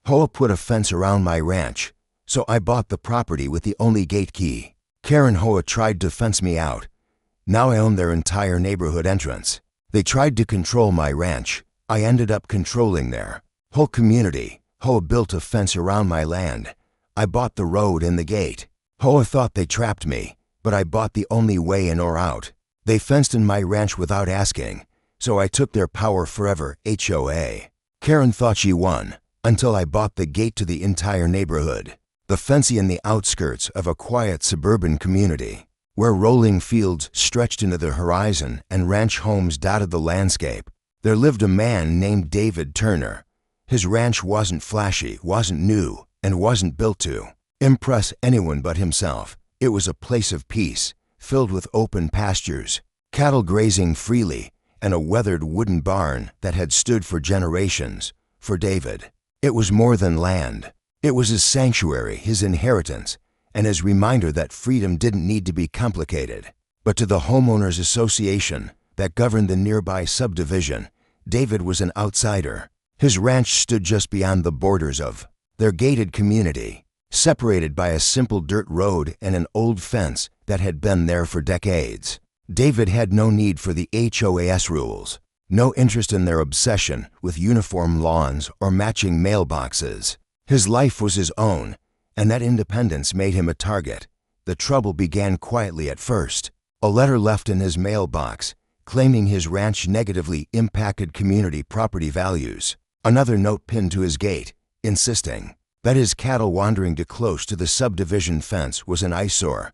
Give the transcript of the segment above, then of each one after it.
HOA put a fence around my ranch, so I bought the property with the only gate key. Karen HOA tried to fence me out. Now I own their entire neighborhood entrance. They tried to control my ranch. I ended up controlling their whole community. HOA built a fence around my land. I bought the road and the gate. HOA thought they trapped me, but I bought the only way in or out. They fenced in my ranch without asking, so I took their power forever, HOA. Karen thought she won, until I bought the gate to the entire neighborhood. The fence in the outskirts of a quiet suburban community, where rolling fields stretched into the horizon and ranch homes dotted the landscape. There lived a man named David Turner. His ranch wasn't flashy, wasn't new, and wasn't built to impress anyone but himself. It was a place of peace, filled with open pastures, cattle grazing freely, and a weathered wooden barn that had stood for generations. For David, it was more than land. It was his sanctuary, his inheritance, and his reminder that freedom didn't need to be complicated. But to the homeowners association that governed the nearby subdivision, David was an outsider. His ranch stood just beyond the borders of their gated community, separated by a simple dirt road and an old fence that had been there for decades. David had no need for the HOAS rules, no interest in their obsession with uniform lawns or matching mailboxes. His life was his own, and that independence made him a target. The trouble began quietly at first. A letter left in his mailbox, claiming his ranch negatively impacted community property values. Another note pinned to his gate, insisting that his cattle wandering too close to the subdivision fence was an eyesore.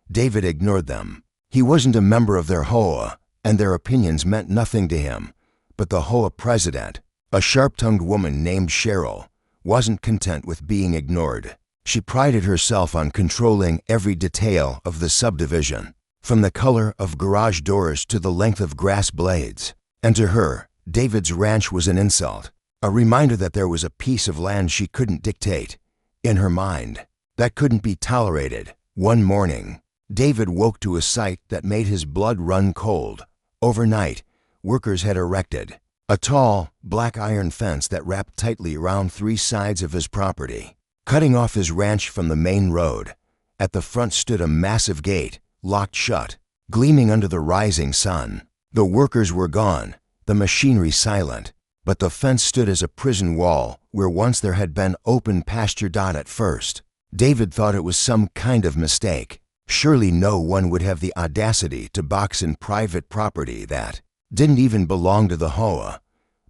David ignored them. He wasn't a member of their HOA, and their opinions meant nothing to him. But the HOA president, a sharp-tongued woman named Cheryl, wasn't content with being ignored. She prided herself on controlling every detail of the subdivision, from the color of garage doors to the length of grass blades. And to her, David's ranch was an insult, a reminder that there was a piece of land she couldn't dictate. In her mind, that couldn't be tolerated. One morning, David woke to a sight that made his blood run cold. Overnight, workers had erected a tall, black iron fence that wrapped tightly around 3 sides of his property, cutting off his ranch from the main road. At the front stood a massive gate, locked shut, gleaming under the rising sun. The workers were gone, the machinery silent, but the fence stood as a prison wall where once there had been open pasture. At first, David thought it was some kind of mistake. Surely no one would have the audacity to box in private property that didn't even belong to the HOA.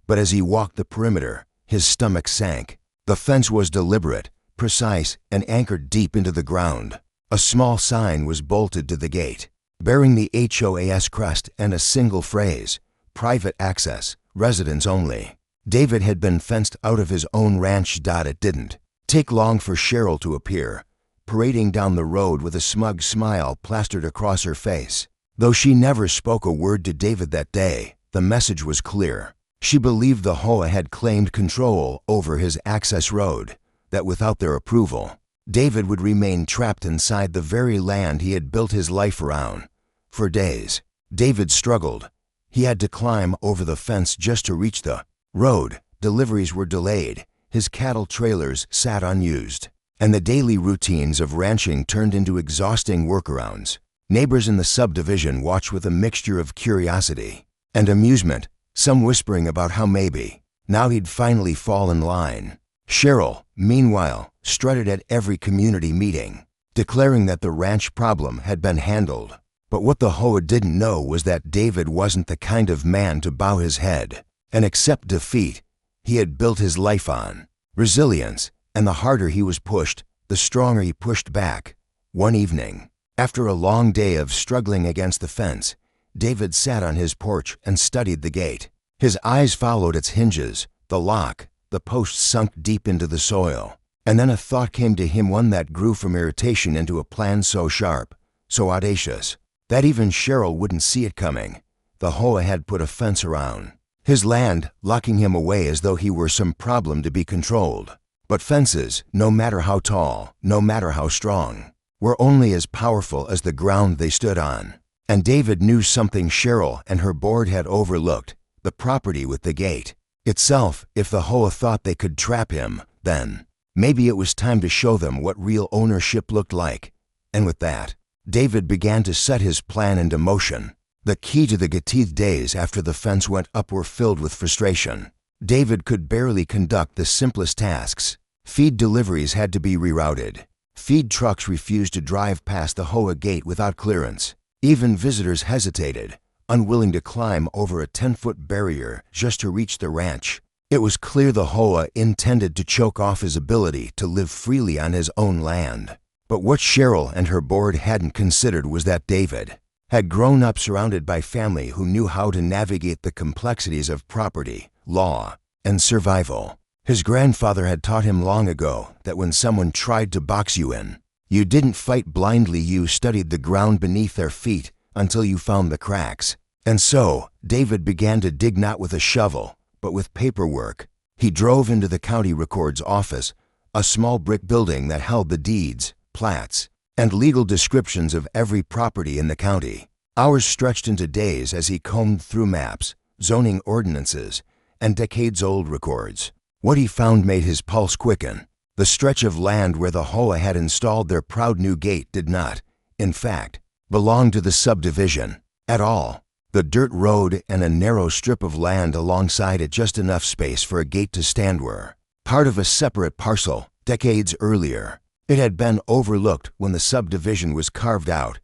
But as he walked the perimeter, his stomach sank. The fence was deliberate, precise, and anchored deep into the ground. A small sign was bolted to the gate, bearing the HOAS crest and a single phrase, "Private access, residents only." David had been fenced out of his own ranch. It didn't take long for Cheryl to appear, parading down the road with a smug smile plastered across her face. Though she never spoke a word to David that day, the message was clear. She believed the HOA had claimed control over his access road, that without their approval, David would remain trapped inside the very land he had built his life around. For days, David struggled. He had to climb over the fence just to reach the road. Deliveries were delayed, his cattle trailers sat unused, and the daily routines of ranching turned into exhausting workarounds. Neighbors in the subdivision watched with a mixture of curiosity and amusement, some whispering about how maybe now he'd finally fall in line. Cheryl, meanwhile, strutted at every community meeting, declaring that the ranch problem had been handled. But what the HOA didn't know was that David wasn't the kind of man to bow his head and accept defeat. He had built his life on resilience, and the harder he was pushed, the stronger he pushed back. One evening, after a long day of struggling against the fence, David sat on his porch and studied the gate. His eyes followed its hinges, the lock, the posts sunk deep into the soil. And then a thought came to him, one that grew from irritation into a plan so sharp, so audacious, that even Cheryl wouldn't see it coming. The HOA had put a fence around his land, locking him away as though he were some problem to be controlled. But fences, no matter how tall, no matter how strong, were only as powerful as the ground they stood on. And David knew something Cheryl and her board had overlooked: the property with the gate itself. If the HOA thought they could trap him, Then, maybe it was time to show them what real ownership looked like. And with that, David began to set his plan into motion. The key to the days after the fence went up were filled with frustration. David could barely conduct the simplest tasks. Feed deliveries had to be rerouted. Feed trucks refused to drive past the HOA gate without clearance. Even visitors hesitated, unwilling to climb over a 10-foot barrier just to reach the ranch. It was clear the HOA intended to choke off his ability to live freely on his own land. But what Cheryl and her board hadn't considered was that David had grown up surrounded by family who knew how to navigate the complexities of property, law, and survival. His grandfather had taught him long ago that when someone tried to box you in, you didn't fight blindly, you studied the ground beneath their feet until you found the cracks. And so, David began to dig not with a shovel, but with paperwork. He drove into the county record's office, a small brick building that held the deeds, plats, and legal descriptions of every property in the county. Hours stretched into days as he combed through maps, zoning ordinances, and decades-old records. What he found made his pulse quicken. The stretch of land where the HOA had installed their proud new gate did not, in fact, belong to the subdivision at all. The dirt road and a narrow strip of land alongside it, just enough space for a gate to stand, were part of a separate parcel decades earlier. It had been overlooked when the subdivision was carved out.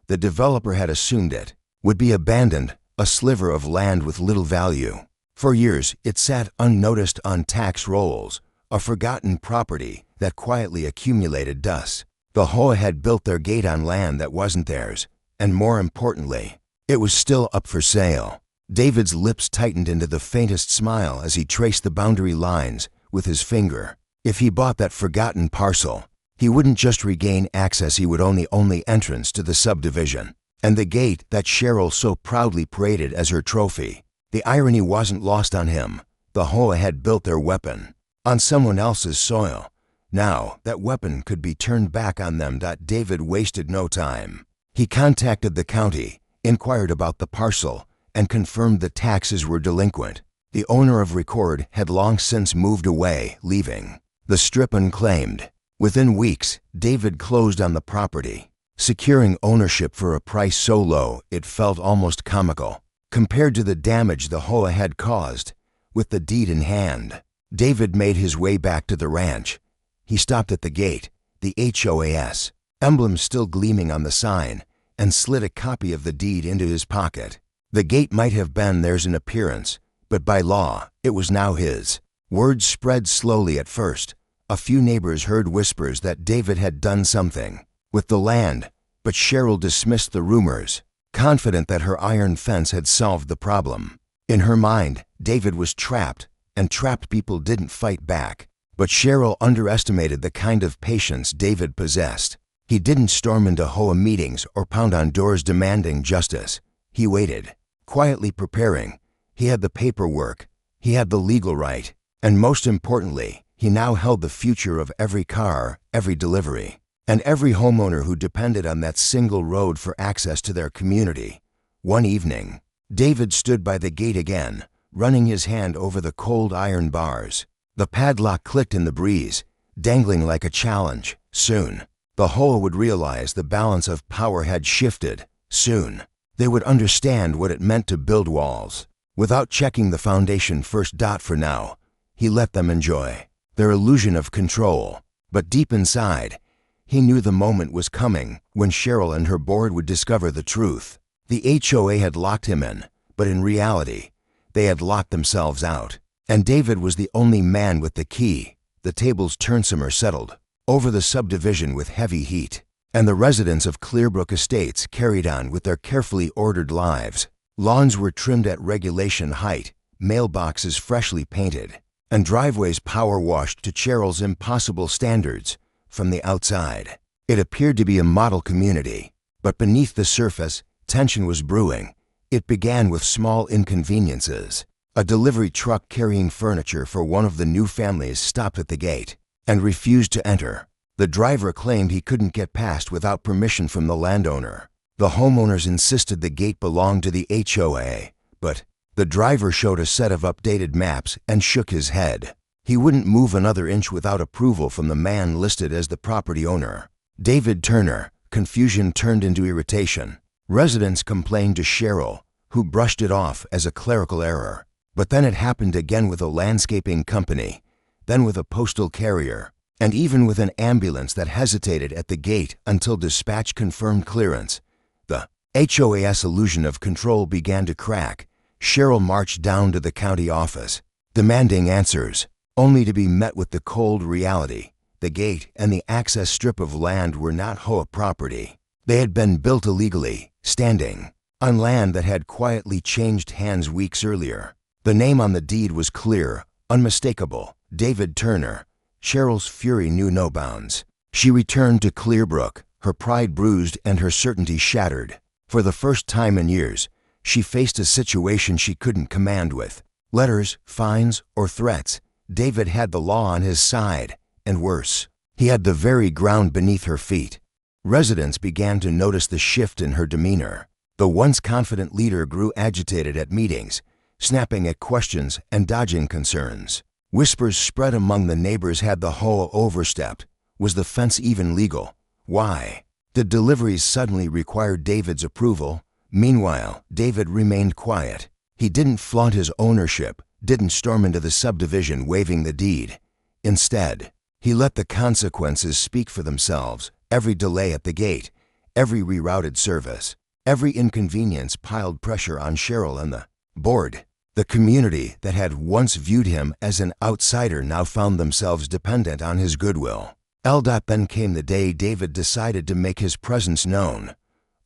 The developer had assumed it would be abandoned, a sliver of land with little value. For years, it sat unnoticed on tax rolls, a forgotten property that quietly accumulated dust. The HOA had built their gate on land that wasn't theirs, and more importantly, it was still up for sale. David's lips tightened into the faintest smile as he traced the boundary lines with his finger. If he bought that forgotten parcel, he wouldn't just regain access, he would own the only entrance to the subdivision, and the gate that Cheryl so proudly paraded as her trophy. The irony wasn't lost on him. The HOA had built their weapon on someone else's soil. Now, that weapon could be turned back on them. David wasted no time. He contacted the county, inquired about the parcel, and confirmed the taxes were delinquent. The owner of record had long since moved away, leaving the strip unclaimed. Within weeks, David closed on the property, securing ownership for a price so low it felt almost comical compared to the damage the HOA had caused. With the deed in hand, David made his way back to the ranch. He stopped at the gate, the HOAS emblem still gleaming on the sign, and slid a copy of the deed into his pocket. The gate might have been theirs in appearance, but by law, it was now his. Word spread slowly at first. A few neighbors heard whispers that David had done something with the land, but Cheryl dismissed the rumors, confident that her iron fence had solved the problem. In her mind, David was trapped, and trapped people didn't fight back. But Cheryl underestimated the kind of patience David possessed. He didn't storm into HOA meetings or pound on doors demanding justice. He waited, quietly preparing. He had the paperwork, he had the legal right, and most importantly, he now held the future of every car, every delivery, and every homeowner who depended on that single road for access to their community. One evening, David stood by the gate again, running his hand over the cold iron bars. The padlock clicked in the breeze, dangling like a challenge. Soon, the HOA would realize the balance of power had shifted. Soon, they would understand what it meant to build walls without checking the foundation first. For now, he let them enjoy their illusion of control. But deep inside, he knew the moment was coming when Cheryl and her board would discover the truth. The HOA had locked him in, but in reality, they had locked themselves out. And David was the only man with the key. The tables turned. Summer settled over the subdivision with heavy heat, and the residents of Clearbrook Estates carried on with their carefully ordered lives. Lawns were trimmed at regulation height, mailboxes freshly painted, and driveways power washed to Cheryl's impossible standards. From the outside, it appeared to be a model community, but beneath the surface, tension was brewing. It began with small inconveniences. A delivery truck carrying furniture for one of the new families stopped at the gate and refused to enter. The driver claimed he couldn't get past without permission from the landowner. The homeowners insisted the gate belonged to the HOA, but the driver showed a set of updated maps and shook his head. He wouldn't move another inch without approval from the man listed as the property owner. David Turner. Confusion turned into irritation. Residents complained to Cheryl, who brushed it off as a clerical error. But then it happened again with a landscaping company, then with a postal carrier, and even with an ambulance that hesitated at the gate until dispatch confirmed clearance. The HOA's illusion of control began to crack. Cheryl marched down to the county office, demanding answers, only to be met with the cold reality. The gate and the access strip of land were not HOA property. They had been built illegally, standing on land that had quietly changed hands weeks earlier. The name on the deed was clear, unmistakable: David Turner. Cheryl's fury knew no bounds. She returned to Clearbrook, her pride bruised and her certainty shattered. For the first time in years, she faced a situation she couldn't command with letters, fines, or threats. David had the law on his side, and worse, he had the very ground beneath her feet. Residents began to notice the shift in her demeanor. The once confident leader grew agitated at meetings, snapping at questions and dodging concerns. Whispers spread among the neighbors: had the HOA overstepped? Was the fence even legal? Why did deliveries suddenly require David's approval? Meanwhile, David remained quiet. He didn't flaunt his ownership, didn't storm into the subdivision waving the deed. Instead, he let the consequences speak for themselves. Every delay at the gate, every rerouted service, every inconvenience piled pressure on Cheryl and the board. The community that had once viewed him as an outsider now found themselves dependent on his goodwill. Then came the day David decided to make his presence known.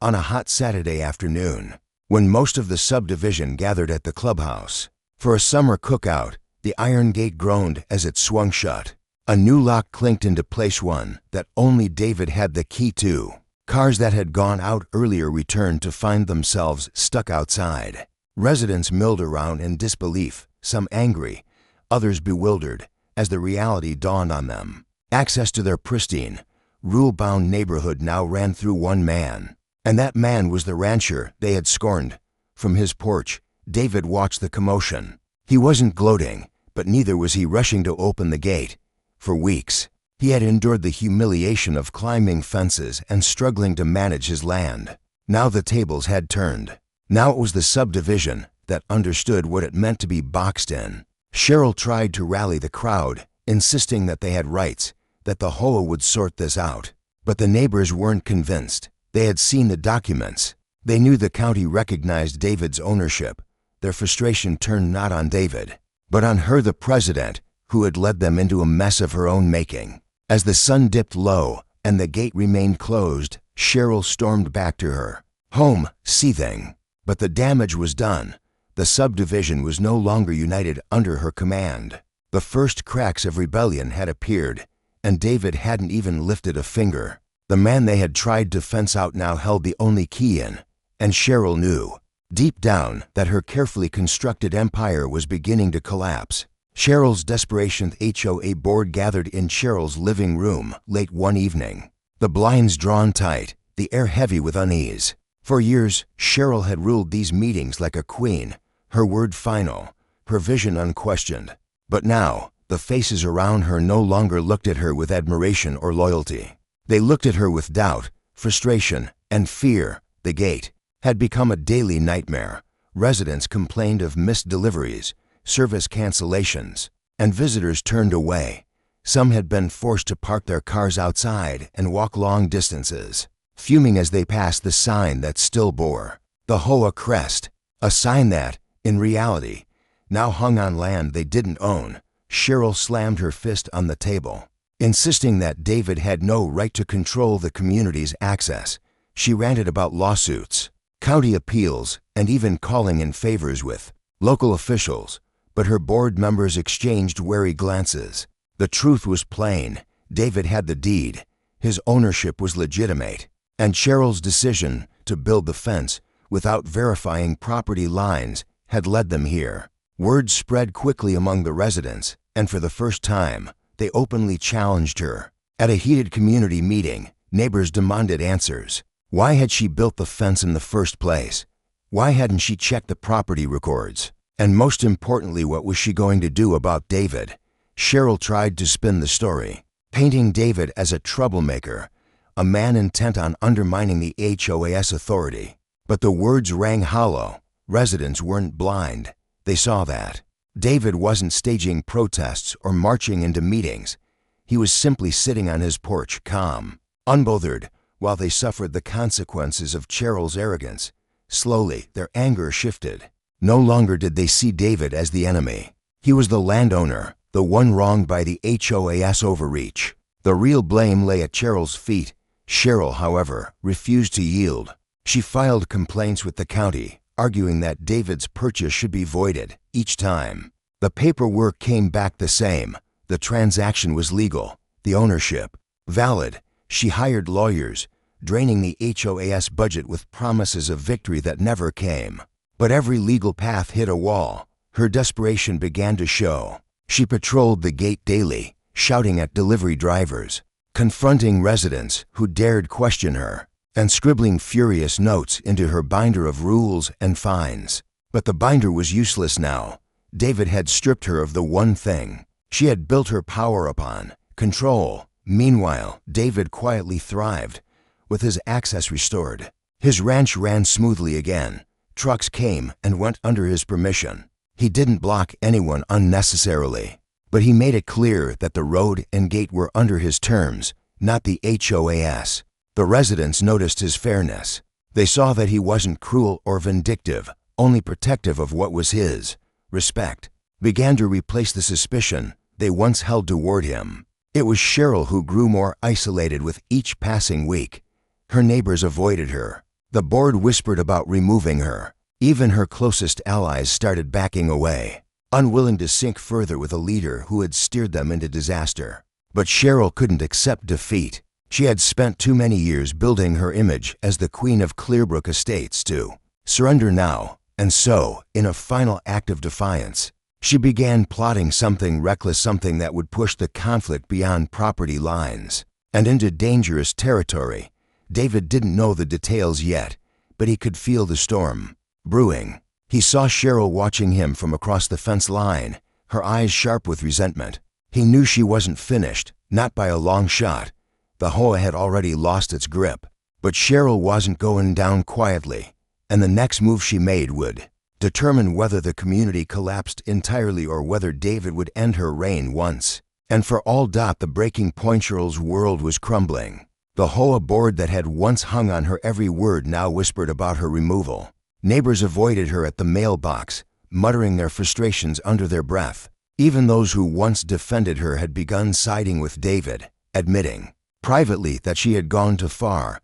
On a hot Saturday afternoon, when most of the subdivision gathered at the clubhouse for a summer cookout, the iron gate groaned as it swung shut. A new lock clinked into place, one that only David had the key to. Cars that had gone out earlier returned to find themselves stuck outside. Residents milled around in disbelief, some angry, others bewildered, as the reality dawned on them. Access to their pristine, rule-bound neighborhood now ran through one man, and that man was the rancher they had scorned. From his porch, David watched the commotion. He wasn't gloating, but neither was he rushing to open the gate. For weeks, he had endured the humiliation of climbing fences and struggling to manage his land. Now the tables had turned. Now it was the subdivision that understood what it meant to be boxed in. Cheryl tried to rally the crowd, insisting that they had rights, that the HOA would sort this out. But the neighbors weren't convinced. They had seen the documents. They knew the county recognized David's ownership. Their frustration turned not on David, but on her, the president, who had led them into a mess of her own making. As the sun dipped low and the gate remained closed, Cheryl stormed back to her home, seething. But the damage was done. The subdivision was no longer united under her command. The first cracks of rebellion had appeared, and David hadn't even lifted a finger. The man they had tried to fence out now held the only key in, and Cheryl knew, deep down, that her carefully constructed empire was beginning to collapse. Cheryl's desperation. The HOA board gathered in Cheryl's living room late one evening, the blinds drawn tight, the air heavy with unease. For years, Cheryl had ruled these meetings like a queen, her word final, her vision unquestioned. But now, the faces around her no longer looked at her with admiration or loyalty. They looked at her with doubt, frustration, and fear. The gate had become a daily nightmare. Residents complained of missed deliveries, service cancellations, and visitors turned away. Some had been forced to park their cars outside and walk long distances, fuming as they passed the sign that still bore the HOA crest, a sign that, in reality, now hung on land they didn't own. Cheryl slammed her fist on the table, insisting that David had no right to control the community's access. She ranted about lawsuits, county appeals, and even calling in favors with local officials. But her board members exchanged wary glances. The truth was plain. David had the deed. His ownership was legitimate. And Cheryl's decision to build the fence without verifying property lines had led them here. Word spread quickly among the residents, and for the first time, they openly challenged her. At a heated community meeting, neighbors demanded answers. Why had she built the fence in the first place? Why hadn't she checked the property records? And most importantly, what was she going to do about David? Cheryl tried to spin the story, painting David as a troublemaker, a man intent on undermining the HOA's authority. But the words rang hollow. Residents weren't blind. They saw that. David wasn't staging protests or marching into meetings. He was simply sitting on his porch, calm, unbothered, while they suffered the consequences of Cheryl's arrogance. Slowly, their anger shifted. No longer did they see David as the enemy. He was the landowner, the one wronged by the HOA's overreach. The real blame lay at Cheryl's feet. Cheryl, however, refused to yield. She filed complaints with the county, arguing that David's purchase should be voided each time. The paperwork came back the same. The transaction was legal, the ownership valid. She hired lawyers, draining the HOA's budget with promises of victory that never came. But every legal path hit a wall. Her desperation began to show. She patrolled the gate daily, shouting at delivery drivers, confronting residents who dared question her, and scribbling furious notes into her binder of rules and fines. But the binder was useless now. David had stripped her of the one thing she had built her power upon: control. Meanwhile, David quietly thrived, with his access restored. His ranch ran smoothly again. Trucks came and went under his permission. He didn't block anyone unnecessarily, but he made it clear that the road and gate were under his terms, not the HOA's. The residents noticed his fairness. They saw that he wasn't cruel or vindictive, only protective of what was his. Respect began to replace the suspicion they once held toward him. It was Cheryl who grew more isolated with each passing week. Her neighbors avoided her. The board whispered about removing her. Even her closest allies started backing away, unwilling to sink further with a leader who had steered them into disaster. But Cheryl couldn't accept defeat. She had spent too many years building her image as the queen of Clearbrook Estates to surrender now. And so, in a final act of defiance, she began plotting something reckless, something that would push the conflict beyond property lines and into dangerous territory. David didn't know the details yet, but he could feel the storm brewing. He saw Cheryl watching him from across the fence line, her eyes sharp with resentment. He knew she wasn't finished, not by a long shot. The HOA had already lost its grip. But Cheryl wasn't going down quietly, and the next move she made would determine whether the community collapsed entirely or whether David would end her reign once and for all. The breaking point: Cheryl's world was crumbling. The HOA board that had once hung on her every word now whispered about her removal. Neighbors avoided her at the mailbox, muttering their frustrations under their breath. Even those who once defended her had begun siding with David, admitting privately that she had gone too far.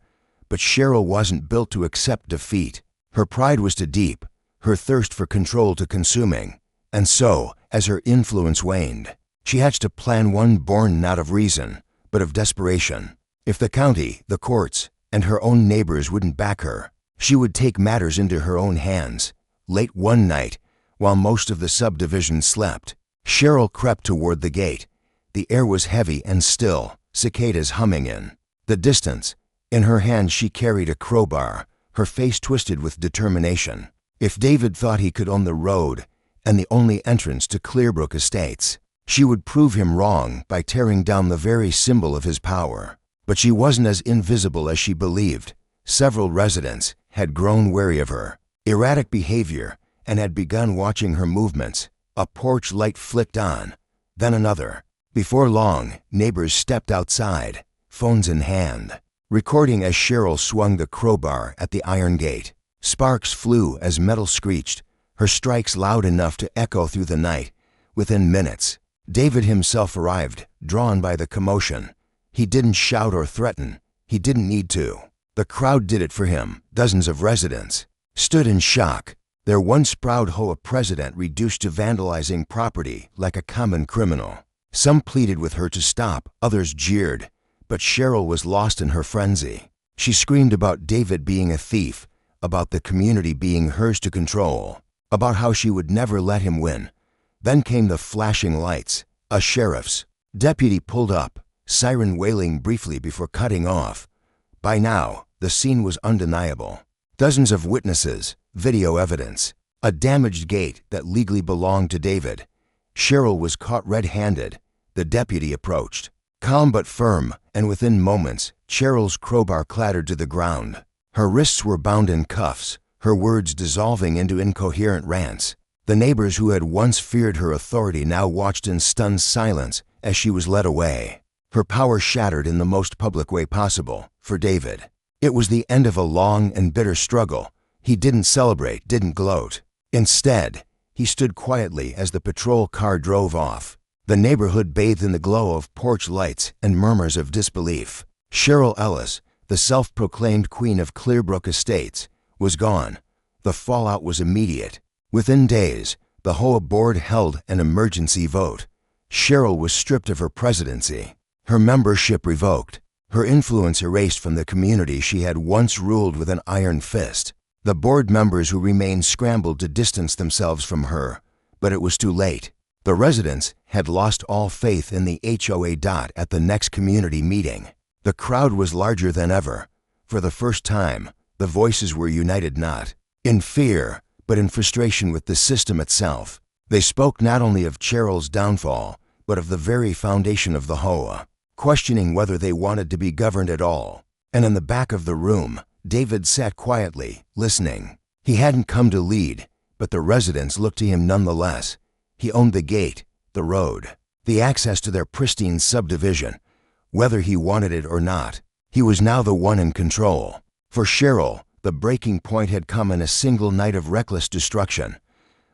But Cheryl wasn't built to accept defeat. Her pride was too deep, her thirst for control too consuming. And so, as her influence waned, she hatched a plan, one born not of reason, but of desperation. If the county, the courts, and her own neighbors wouldn't back her, she would take matters into her own hands. Late one night, while most of the subdivision slept, Cheryl crept toward the gate. The air was heavy and still, cicadas humming in the distance. In her hand she carried a crowbar, her face twisted with determination. If David thought he could own the road and the only entrance to Clearbrook Estates, she would prove him wrong by tearing down the very symbol of his power. But she wasn't as invisible as she believed. Several residents had grown wary of her erratic behavior and had begun watching her movements. A porch light flicked on, then another. Before long, neighbors stepped outside, phones in hand, recording as Cheryl swung the crowbar at the iron gate. Sparks flew as metal screeched, her strikes loud enough to echo through the night. Within minutes, David himself arrived, drawn by the commotion. He didn't shout or threaten. He didn't need to. The crowd did it for him. Dozens of residents stood in shock, their once proud HOA president reduced to vandalizing property like a common criminal. Some pleaded with her to stop, others jeered, but Cheryl was lost in her frenzy. She screamed about David being a thief, about the community being hers to control, about how she would never let him win. Then came the flashing lights. A sheriff's deputy pulled up, siren wailing briefly before cutting off. By now, the scene was undeniable. Dozens of witnesses, video evidence, a damaged gate that legally belonged to David, Cheryl was caught red-handed. The deputy approached. Calm but firm, and within moments, Cheryl's crowbar clattered to the ground. Her wrists were bound in cuffs, her words dissolving into incoherent rants. The neighbors who had once feared her authority now watched in stunned silence as she was led away. Her power shattered in the most public way possible, for David. It was the end of a long and bitter struggle. He didn't celebrate, didn't gloat. Instead, he stood quietly as the patrol car drove off. The neighborhood bathed in the glow of porch lights and murmurs of disbelief. Cheryl Ellis, the self-proclaimed queen of Clearbrook Estates, was gone. The fallout was immediate. Within days, the HOA board held an emergency vote. Cheryl was stripped of her presidency, her membership revoked, her influence erased from the community she had once ruled with an iron fist. The board members who remained scrambled to distance themselves from her, but it was too late. The residents had lost all faith in the HOA. At the next community meeting, the crowd was larger than ever. For the first time, the voices were united not in fear, but in frustration with the system itself. They spoke not only of Cheryl's downfall, but of the very foundation of the HOA, questioning whether they wanted to be governed at all. And in the back of the room, David sat quietly, listening. He hadn't come to lead, but the residents looked to him nonetheless. He owned the gate, the road, the access to their pristine subdivision. Whether he wanted it or not, he was now the one in control. For Cheryl, the breaking point had come in a single night of reckless destruction.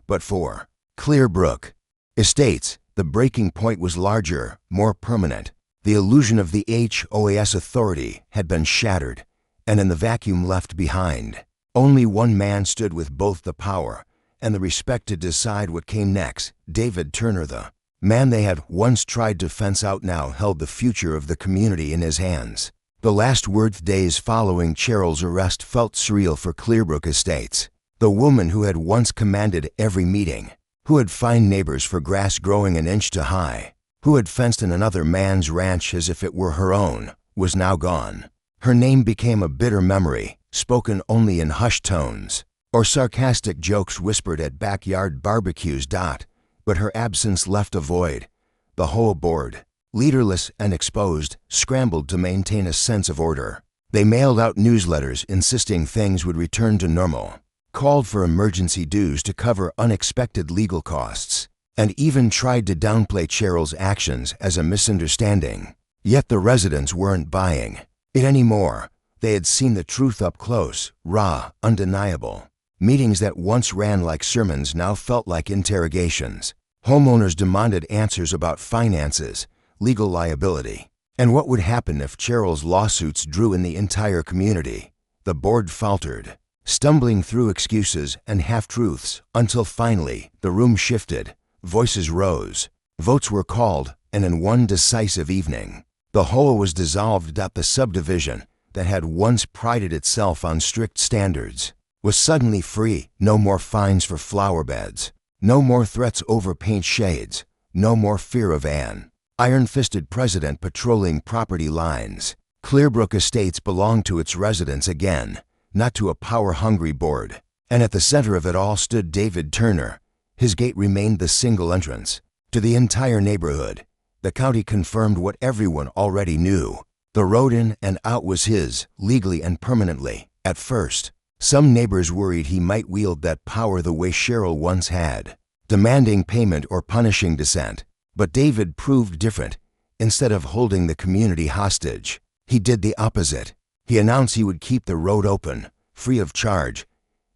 But for Clearbrook Estates, the breaking point was larger, more permanent. The illusion of the HOA's authority had been shattered, and in the vacuum left behind, only one man stood with both the power and the respect to decide what came next. David Turner, the man they had once tried to fence out, now held the future of the community in his hands. The last days following Cheryl's arrest felt surreal for Clearbrook Estates. The woman who had once commanded every meeting, who had fined neighbors for grass growing an inch too high, who had fenced in another man's ranch as if it were her own, was now gone. Her name became a bitter memory, spoken only in hushed tones, or sarcastic jokes whispered at backyard barbecues. But her absence left a void. The HOA board, leaderless and exposed, scrambled to maintain a sense of order. They mailed out newsletters insisting things would return to normal, called for emergency dues to cover unexpected legal costs, and even tried to downplay Cheryl's actions as a misunderstanding. Yet the residents weren't buying it anymore. They had seen the truth up close, raw, undeniable. Meetings that once ran like sermons now felt like interrogations. Homeowners demanded answers about finances, legal liability, and what would happen if Cheryl's lawsuits drew in the entire community. The board faltered, stumbling through excuses and half-truths, until finally the room shifted. Voices rose, votes were called, and in one decisive evening, the HOA was dissolved. The subdivision, that had once prided itself on strict standards, was suddenly free. No more fines for flower beds, no more threats over paint shades, no more fear of an iron-fisted president patrolling property lines. Clearbrook Estates belonged to its residents again, not to a power-hungry board. And at the center of it all stood David Turner. His gate remained the single entrance to the entire neighborhood. The county confirmed what everyone already knew. The road in and out was his, legally and permanently. At first, some neighbors worried he might wield that power the way Cheryl once had, demanding payment or punishing dissent. But David proved different. Instead of holding the community hostage, he did the opposite. He announced he would keep the road open, free of charge.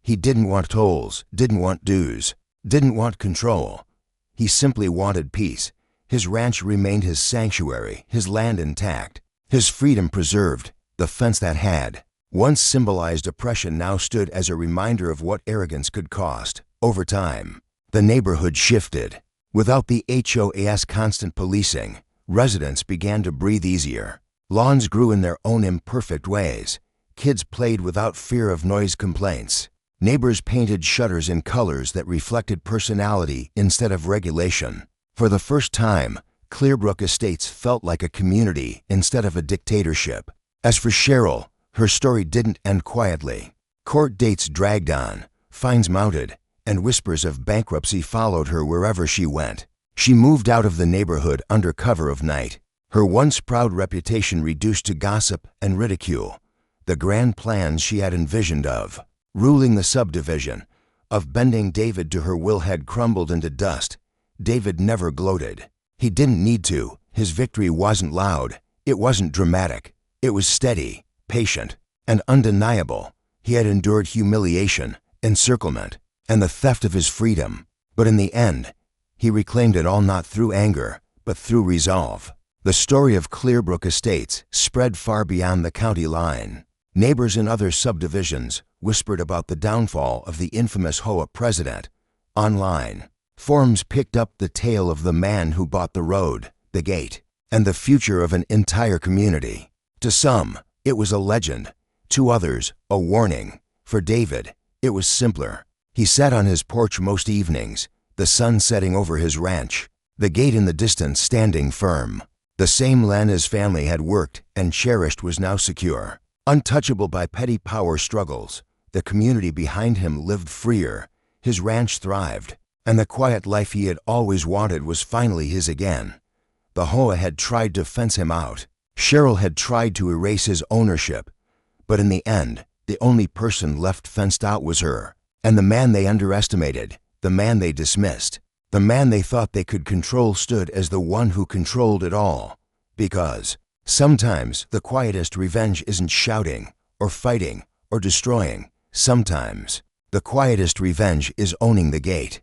He didn't want tolls, didn't want dues, didn't want control. He simply wanted peace. His ranch remained his sanctuary, his land intact, his freedom preserved. The fence that had once symbolized oppression now stood as a reminder of what arrogance could cost. Over time, the neighborhood shifted. Without the HOA's constant policing, residents began to breathe easier. Lawns grew in their own imperfect ways. Kids played without fear of noise complaints. Neighbors painted shutters in colors that reflected personality instead of regulation. For the first time, Clearbrook Estates felt like a community instead of a dictatorship. As for Cheryl, her story didn't end quietly. Court dates dragged on, fines mounted, and whispers of bankruptcy followed her wherever she went. She moved out of the neighborhood under cover of night, her once proud reputation reduced to gossip and ridicule. The grand plans she had envisioned of ruling the subdivision, of bending David to her will had crumbled into dust. David never gloated. He didn't need to. His victory wasn't loud. It wasn't dramatic. It was steady, patient, and undeniable. He had endured humiliation, encirclement, and the theft of his freedom. But in the end, he reclaimed it all not through anger, but through resolve. The story of Clearbrook Estates spread far beyond the county line. Neighbors in other subdivisions whispered about the downfall of the infamous HOA president. Online, forums picked up the tale of the man who bought the road, the gate, and the future of an entire community. To some, it was a legend. To others, a warning. For David, it was simpler. He sat on his porch most evenings, the sun setting over his ranch, the gate in the distance standing firm. The same land his family had worked and cherished was now secure. Untouchable by petty power struggles, the community behind him lived freer. His ranch thrived, and the quiet life he had always wanted was finally his again. The HOA had tried to fence him out. Cheryl had tried to erase his ownership. But in the end, the only person left fenced out was her. And the man they underestimated, the man they dismissed, the man they thought they could control stood as the one who controlled it all. Because sometimes the quietest revenge isn't shouting, or fighting, or destroying. Sometimes the quietest revenge is owning the gate.